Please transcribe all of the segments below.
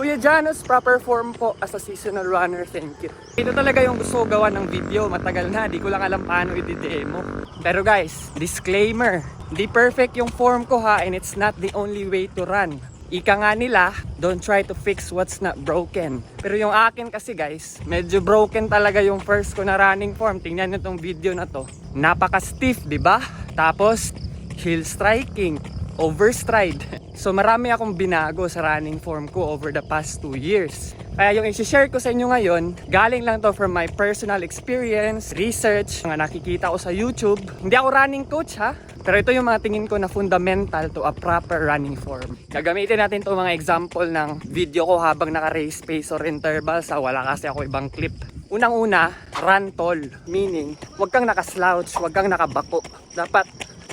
Kuya Janos, proper form po as a seasonal runner, thank you. Ito talaga yung gusto ko gawa ng video, matagal na, di ko lang alam paano i-demo. Pero guys, disclaimer, di perfect yung form ko ha, and it's not the only way to run. Ika nga nila, don't try to fix what's not broken. Pero yung akin kasi guys, medyo broken talaga yung first ko na running form. Tingnan nyo tong video na to. Napaka-stiff, di ba? Tapos, heel striking, overstride. So marami akong binago sa running form ko over the past 2 years. Kaya yung i-share ko sa inyo ngayon, galing lang to from my personal experience, research, mga nakikita ko sa YouTube. Hindi ako running coach ha, pero ito yung mga tingin ko na fundamental to a proper running form. Gagamitin natin itong mga example ng video ko habang naka-race pace or intervals. Wala kasi ako ibang clip. Unang-una, run tall. Meaning, huwag kang nakaslouch, huwag kang nakabako. Dapat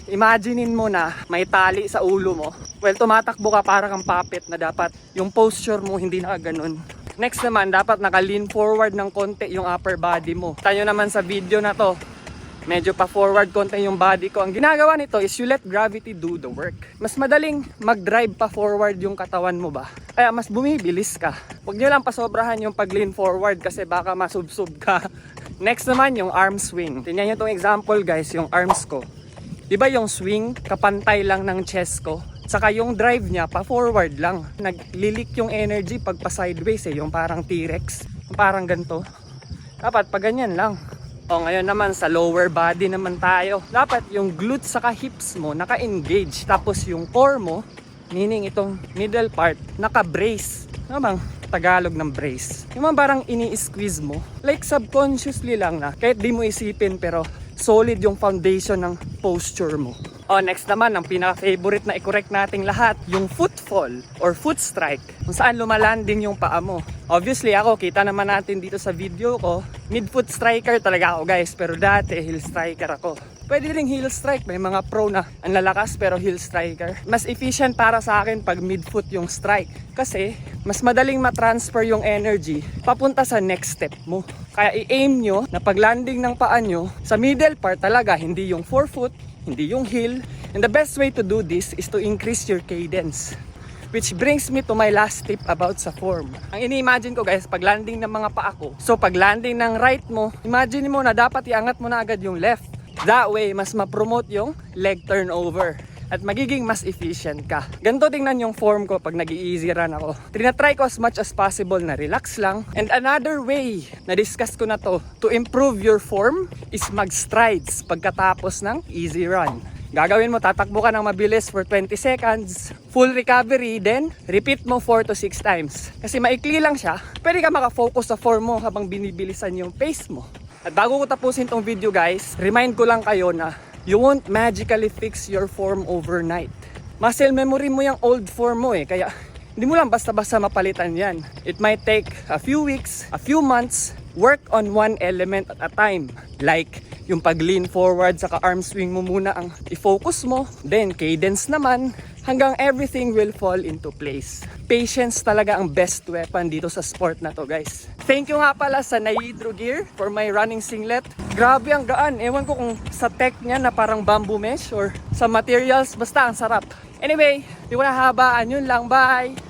imaginein mo na may tali sa ulo mo. Well, tumatakbo ka para kang puppet na dapat yung posture mo hindi nakaganon. Next naman, dapat naka-lean forward ng konti yung upper body mo. Tayo naman sa video na to, medyo pa forward konti yung body ko. Ang ginagawa nito is you let gravity do the work. Mas madaling mag-drive pa forward yung katawan mo ba? Kaya mas bumibilis ka. Huwag nyo lang pasobrahan yung pag-lean forward kasi baka masubsob ka. Next naman yung arm swing. Tingnan nyo itong example guys, yung arms ko. Diba yung swing, kapantay lang ng chest ko? Saka yung drive niya, pa-forward lang. Naglilik yung energy pag pa-sideways yung parang T-Rex. Parang ganito. Dapat pa ganyan lang. O ngayon naman sa lower body naman tayo. Dapat yung glutes saka hips mo naka-engage. Tapos yung core mo, meaning itong middle part, naka-brace. Ano bang Tagalog ng brace? Yung parang ini-squeeze mo. Like subconsciously lang na. Kahit di mo isipin pero solid yung foundation ng posture mo. O next naman, ang pinaka-favorite na i-correct nating lahat, yung foot fall or foot strike. Kung saan lumalanding yung paa mo. Obviously ako, kita naman natin dito sa video ko, mid-foot striker talaga ako guys. Pero dati, heel striker ako. Pwede ring heel strike, may mga pro na ang lalakas pero heel striker. Mas efficient para sa akin pag mid-foot yung strike. Kasi, mas madaling matransfer yung energy papunta sa next step mo. Kaya i-aim nyo na pag landing ng paa nyo, sa middle part talaga, hindi yung forefoot, hindi yung heel. And the best way to do this is to increase your cadence. Which brings me to my last tip about sa form. Ang ini-imagine ko guys, pag landing ng mga paa ko, so pag landing ng right mo, imagine mo na dapat iangat mo na agad yung left. That way, mas ma-promote yung leg turnover. At magiging mas efficient ka. Ganito tingnan yung form ko pag nag-easy run ako. Tinatry ko as much as possible na relax lang. And another way na discuss ko na to improve your form is mag-strides pagkatapos ng easy run. Gagawin mo, tatakbo ka ng mabilis for 20 seconds, full recovery, then repeat mo 4 to 6 times. Kasi maikli lang siya, pwede ka makafocus sa form mo habang binibilisan yung pace mo. At bago ko tapusin tong video guys, remind ko lang kayo na you won't magically fix your form overnight. Muscle memory mo yung old form mo kaya hindi mo lang basta-basta mapalitan yan. It might take a few weeks, a few months, work on one element at a time. Like yung pag-lean forward, saka arm swing mo muna ang i-focus mo. Then cadence naman, hanggang everything will fall into place. Patience talaga ang best weapon dito sa sport na to guys. Thank you nga pala sa Naidro Gear for my running singlet. Grabe ang gaan. Ewan ko kung sa tech niya na parang bamboo mesh or sa materials. Basta ang sarap. Anyway, di ko na habaan. Yun lang. Bye!